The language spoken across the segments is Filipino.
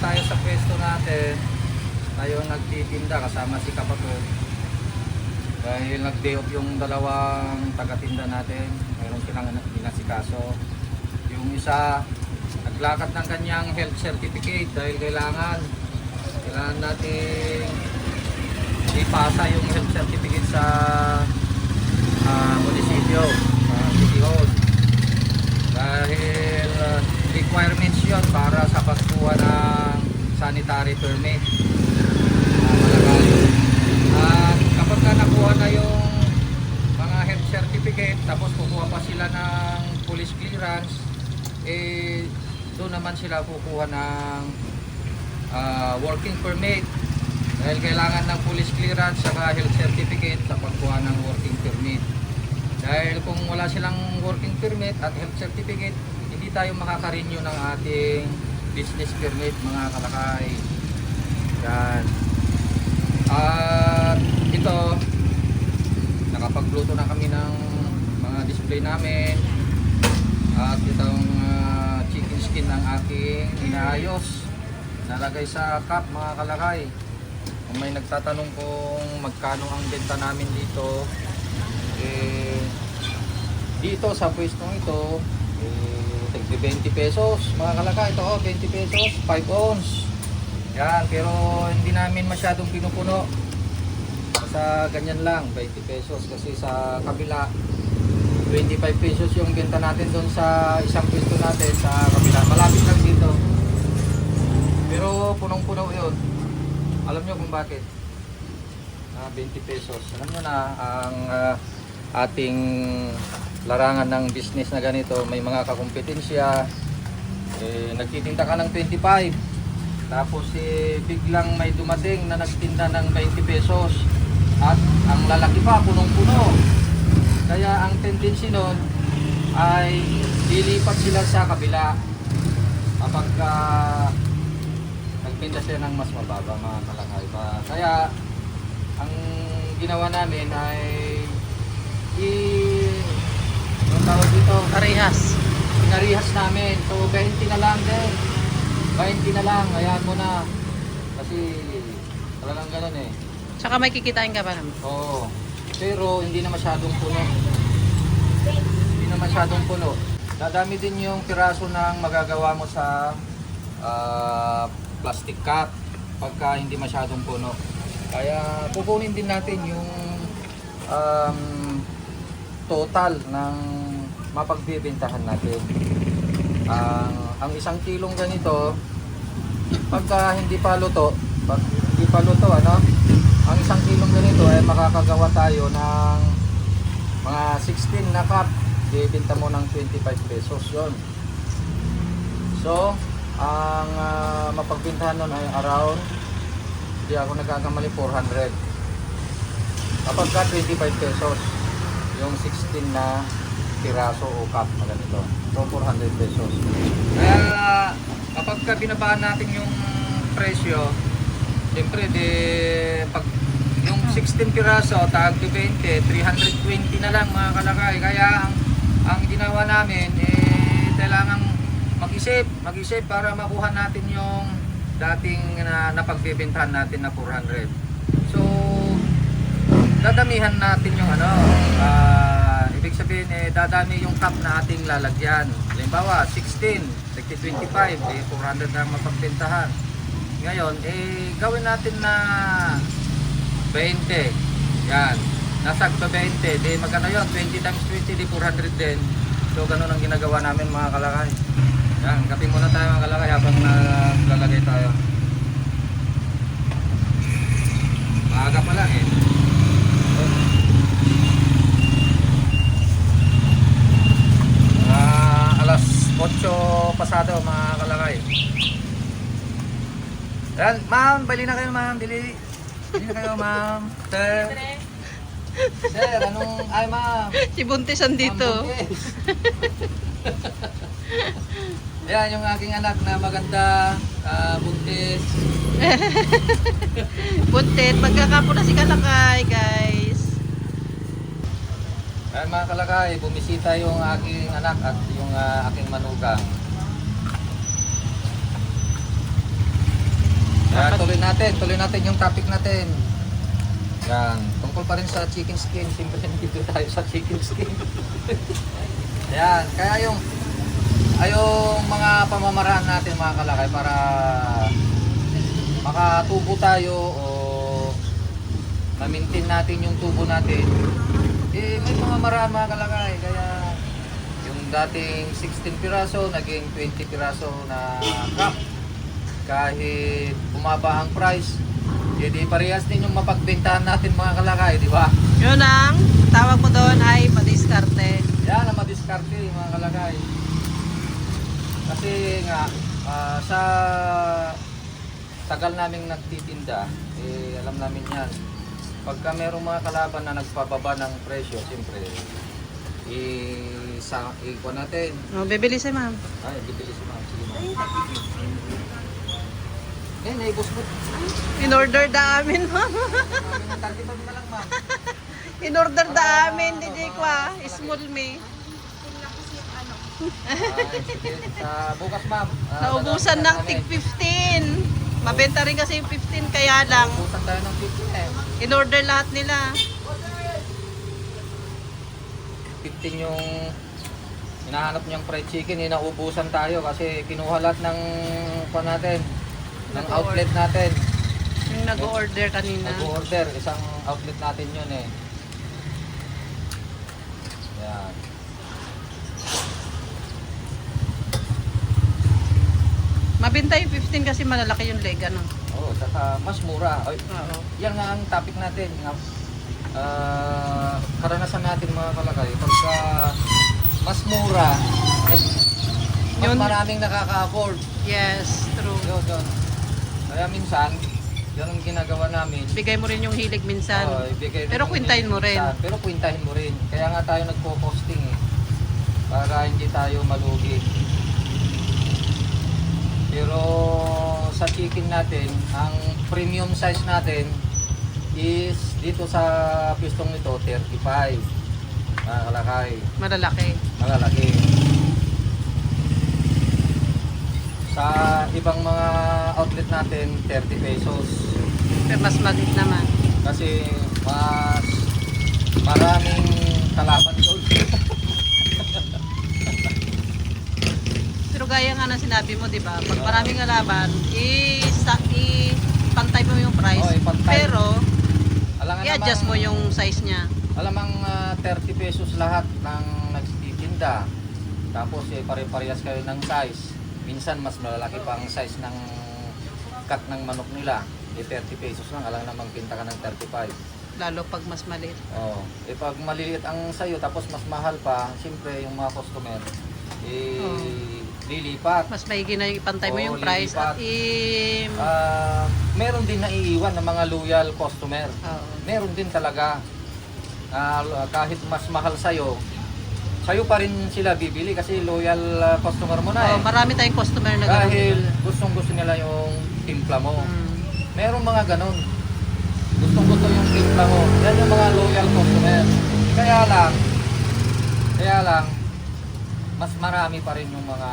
tayo sa pwesto natin. Tayo nagtitinda kasama si Kapatid. Dahil nag-day off yung dalawang taga-tinda natin. Mayroon silang inasikaso. Yung isa, naglakad ng kanyang health certificate dahil kailangan natin ipasa yung health certificate sa munisipyo, sa City Hall. Dahil requirements yun para sa pagkuha ng sanitary permit. At kapag nakuha na yung mga health certificate, tapos kukuha pa sila ng police clearance, doon naman sila kukuha ng working permit. Dahil kailangan ng police clearance saka health certificate sa pagkuha ng working permit. Dahil kung wala silang working permit at health certificate, hindi tayo makaka-renew ng ating business permit, mga kalakay. Yan. At ito, nakapagluto na kami ng mga display namin. At itong chicken skin ng aking inaayos. Nalagay sa cup, mga kalakay. Kung may nagtatanong kung magkano ang benta namin dito, dito sa pwestong ito, tagbi 20 pesos, mga kalakay. Ito 20 pesos, 5 ounce. Yan, pero hindi namin masyadong pinupuno. Sa ganyan lang, 20 pesos. Kasi sa kabila, 25 pesos yung benta natin doon sa isang pwesto natin sa kabila. Malapit lang dito. Pero punong-puno yun. Alam nyo kung bakit? 20 pesos. Alam nyo na ang ating larangan ng business na ganito, may mga kakumpetensya. Nagtitinda ka ng 25, tapos biglang may dumating na nagtinda ng 20 pesos at ang lalaki pa punong-puno. Kaya ang tendency nun ay lilipat sila sa kabila kapag nagtinda siya ng mas mababa, mga kalakay pa. Kaya ang ginawa namin ay yung tawag dito, narihas namin. So 20 na lang din, 20 na lang, ayan mo na kasi talagang ganun eh. Tsaka may kikitain ka ba naman? Oo, pero hindi na masyadong puno. Hindi na masyadong puno. Dadami din yung piraso ng magagawa mo sa plastic cup pagka hindi masyadong puno. Kaya kukunin din natin yung total ng mapagbibentahan natin. Ang isang kilong ganito, pagka hindi pa luto, ang isang kilong ganito ay makakagawa tayo ng mga 16 na cup. Bibenta mo ng 25 pesos yon. So, ang mapagbentahan nun ay around, hindi ako nagkakamali, 400. Kapag ka 25 pesos, yung 16 na piraso o cup na ganito. So, 400 pesos. Kaya, kapag ka binabaan natin yung presyo, siyempre, pag yung 16 piraso, tag 20, 320 na lang, mga kalakay. Kaya, ang ginawa namin, kailangan mag-isip para makuha natin yung dating napagbibentahan natin na 400. So, dadamihan natin yung ibig sabihin dadami yung cup na ating lalagyan. Halimbawa 16, 25, 400 na mapagbentahan. Ngayon, gawin natin na 20. Yan. Nasa 20, magkano yun? 20 times 20, 400 din. So, ganun ang ginagawa namin, mga kalakay. Yan, kape muna tayo, mga kalakay, habang naglalagay tayo. Maaga pa lang eh. Alas 8 pasado, mga kalakay. Yan, ma'am, bali na kayo, ma'am. Bili na kayo, ma'am. Sir, anong, ay ma'am. Si Buntis andito. Yan, yung aking anak na maganda, buntis. Buntit, magkakapo na si Kalakay, guys. Yan mga kalakay, bumisita yung aking anak at yung aking manugang. Kaya tuloy natin yung topic natin. Yan, tungkol pa rin sa chicken skin. Siyempre dito tayo sa chicken skin. Yan, kaya yung mga pamamaraan natin mga kalakay para makatubo tayo o ma-maintain natin yung tubo natin. May pamamaraan mga kalakay. Kaya yung dating 16 piraso, naging 20 piraso na cup. Kahit bumaba ang price, di parehas din yung mapagbentahan natin mga kalakay, di ba? Yun ang tawag mo doon ay madiskarte. Yan ang madiskarte mga kalakay. Kasi nga, sa tagal naming nagtitinda, alam namin yan. Pagka merong mga kalaban na nagpababa ng presyo, siyempre, ikuha natin. Bibili si ma'am. Ay, bibili si ma'am. Sige ma'am. Naibos mo. In-order da amin, ma'am. Ng 35 na lang ma'am. In-order da amin, DJ Kwa. Small me. Sige, sa bukas ma'am. Naubusan ng tig 15. Mabenta rin kasi yung 15, kaya lang. Naubusan tayo ng 15 eh. In-order lahat nila. 15 yung hinahanap niyang fried chicken, naubusan tayo kasi kinuha lahat ng natin, ng outlet natin. Yung nag-order kanina. Nag-order, isang outlet natin yun eh. Yan. Mabenta yung 15 kasi malalaki yung leg, ano? Oo, saka mas mura. Ay, Oo. yan nga ang topic natin. Karanasan natin mga kalakay. Pagka mas mura, mas Yun. maraming nakaka-afford. Yes, true. Yun. Kaya minsan, yun ang ginagawa namin. Bigay mo rin yung hilig minsan. Oo, ibigay Pero rin kwintahin mo rin. Pero kwintahin mo rin. Kaya nga tayo nagpo-posting eh. Para hindi tayo malugi. Pero sa chicken natin, ang premium size natin is dito sa pistong nito 35. Kalakay. Malalaki. Malalaki. Sa ibang mga outlet natin 30 pesos. Pero mas maliit naman. Kasi mas maraming kalaban doon. Pero gaya nga ng sinabi mo, di ba? Pag maraming kalaban, ipantay mo yung price. Oo, ipantay. Pero, Alam nga i-adjust mo namang- yung size niya. Alamang 30 pesos lahat ng nagtitinda. Tapos pare-parehas kayo ng size. Minsan mas malalaki pa ang size ng cut ng manok nila. 30 pesos lang. Alam namang pinta ka ng 35. Lalo pag mas maliit. Oh, pag maliliit ang sayo tapos mas mahal pa, siyempre yung mga customer lilipat. Mas maigi na yung ipantay mo Oo, yung price. lilipat. At Meron din naiiwan ng mga loyal customer. Oo. Meron din talaga. Kahit mas mahal sa'yo pa rin sila bibili kasi loyal customer mo na eh. Marami tayong customer na Dahil ganun. gustong-gusto nila yung timpla mo. Mm. Merong mga ganon. Gustong-gusto yung timpla mo. Yan yung mga loyal customer. Kaya lang, mas marami pa rin yung mga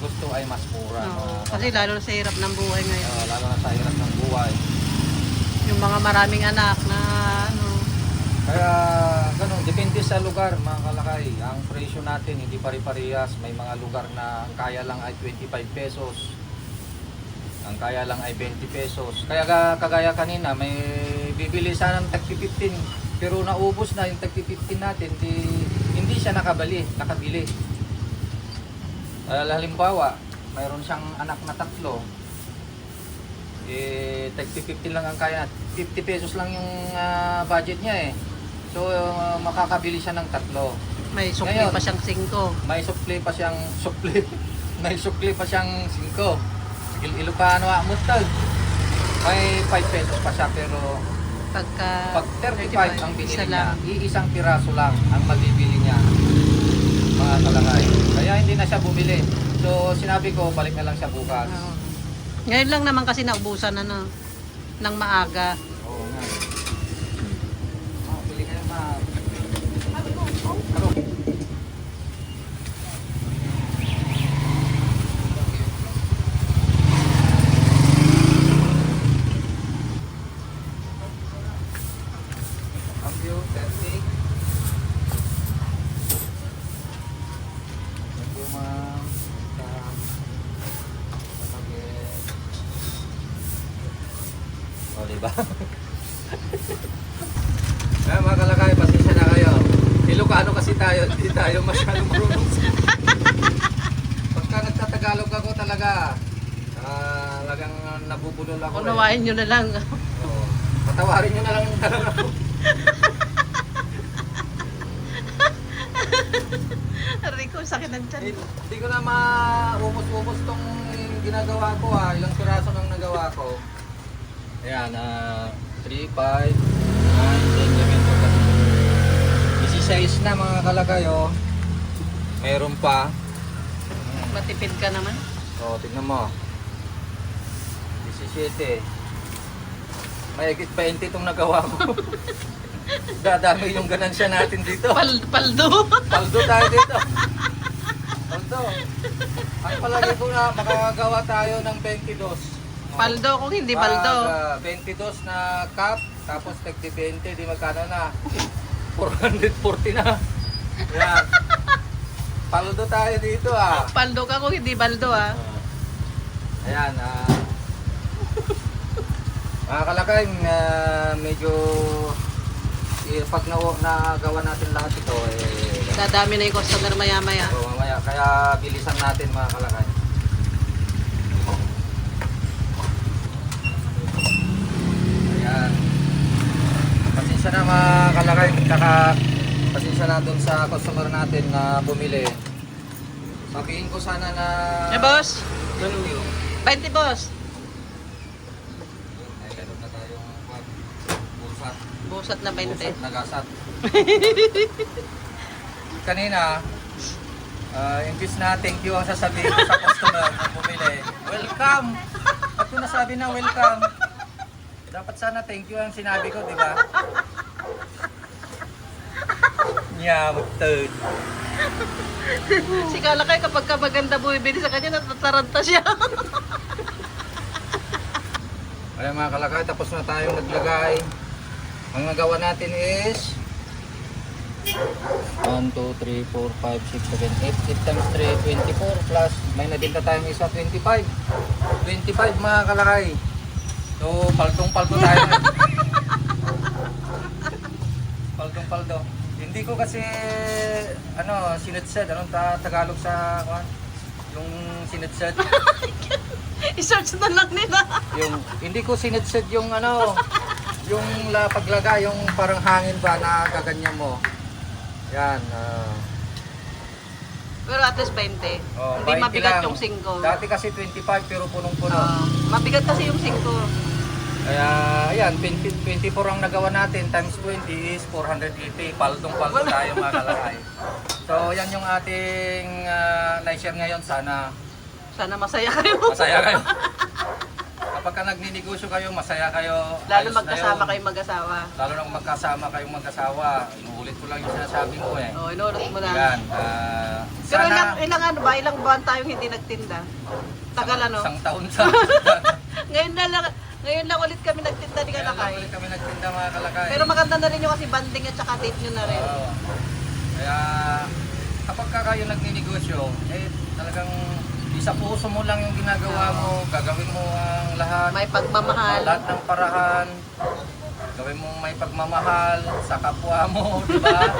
gusto ay mas mura. Oo. Kasi lalo sa hirap ng buhay ngayon. Lalo na sa hirap ng buhay. Yung mga maraming anak na ano. Kaya ganun, depende sa lugar mga kalakay. Ang presyo natin hindi pare-parehas. May mga lugar na ang kaya lang ay 25 pesos. Ang kaya lang ay 20 pesos. Kaya kagaya kanina, may bibili sana ng tag 15 pero naubos na yung tag 15 natin. Hindi siya nakabili. Halimbawa, mayroon siyang anak na 3. Tag 50 lang ang kaya. 50 pesos lang yung budget niya eh. So, makakabili siya ng 3. May sukli Ngayon, pa siyang 5. May sukli pa siyang May sukli pa siyang 5. Ilocano mo tag. May 5 pesos pa siya pero pag 35 ang binili isa niya, lang. iisang piraso lang ang mabibili niya. Mga kalakay. Kaya hindi na siya bumili. So, sinabi ko, balik na lang siya bukas. Oo. Ngayon lang naman kasi naubusan na ng maaga. Oo nga. Bili ka na ma... O, diba? Kaya mga kalakay, pasensya na kayo. Ilocano kasi tayo, hindi tayo masyadong marunong. Pagka nagtatagalog ako talaga, talagang nabubulol ako. Unawain nyo na lang. Oo. Patawarin nyo na lang ako. Rico, sakit ng tiyan. Hindi ko na maumos-umos tong ginagawa ko ha. Ilang piraso nang nagawa ko. Ayan, 3, 5, 9, 10, 11, 16 na mga kalagay oh. Meron pa. Matipid ka naman. O, tignan mo. 17. Mahigit 20 itong nagawa ko. Dadami yung ganansya natin dito. Paldo. Paldo tayo dito. Paldo. Ang palagi ko na makakagawa tayo ng 22. Paldo kung hindi baldo. 22 na cup, tapos tagti 20, di magkano na? 440 na. Yan. Paldo tayo dito ah. Paldo ka kung hindi baldo ah. Ayan, mga kalakay, medyo pag nagawa natin lahat ito, Dadami na yung customer maya-maya. mamaya, kaya bilisan natin mga kalakay. Ayan. Pasensya na mga kalakay, saka pasensya na dun sa customer natin na bumili. Sabihin ko sana na... Boss? Ganun yun. 20 boss. Ay, meron na tayong busat. Busat na 20. Busat na gasat. Kanina, imbis na thank you ang sasabihin ko sa customer na bumili. Welcome! At kung nasabi na welcome, dapat sana thank you ang sinabi ko, di ba? Nyamutod. Si Kalakay kapag maganda bumibili sa kanya, natataranta siya. Ayan mga kalakay, tapos na tayong naglagay. Ang nagawa natin is 1, 2, 3, 4, 5, 6, 7, 8 times 3, 24 plus may nadinta tayong isa, 25 mga kalakay. So paldong-paldo tayo. Paldong-paldo. Hindi ko kasi sinudsad, anong Tagalog sa yung sinudsad. I-search na lang nila. Yung hindi ko sinudsad yung yung paglagay, yung parang hangin ba na gaganyan mo. Yan. Pero at least 20. Oh, Hindi 20 mabigat lang. yung 5. Dati kasi 25 pero punong-puno. Mabigat kasi yung 5. Kaya ayan, 24 ang nagawa natin times 20 is 480. Paldong-paldo tayo mga kalakay. So yan yung ating na-share ngayon. Sana Masaya kayo. masaya kayo. Kapag ka nagninegosyo kayo, masaya kayo. Lalo Ayos na magkasama yun. kayong mag-asawa. Lalo nang magkasama kayong mag-asawa. Inuulit ko lang yung sinasabi mo eh. O, inulit mo na. Yan. Pero Sana ilang buwan tayong hindi nagtinda? Tagal ano? isang taon sa Ngayon lang ulit kami nagtinda ni Kaya lang Kalakay. ulit kami nagtinda mga kalakay. Pero maganda na rin yung kasi banding at saka date nyo na rin. Oo. Kaya kapag ka kayo nagninegosyo, talagang isa puso mo lang yung ginagawa mo, gagawin mo ang lahat. May pagmamahal. Lahat ng paraan. Gawin mo may pagmamahal sa kapwa mo, di ba?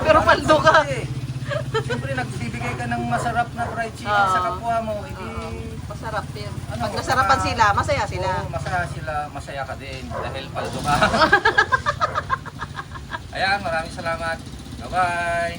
Pero paldo ka. Siyempre nagbibigay ka ng masarap na fried chicken sa kapwa mo, Masarap yun. Ano, Pag nasarapan baka- sila, masaya sila. Oo, masaya sila, masaya ka din dahil paldo ka. Ayan, maraming salamat. Bye-bye.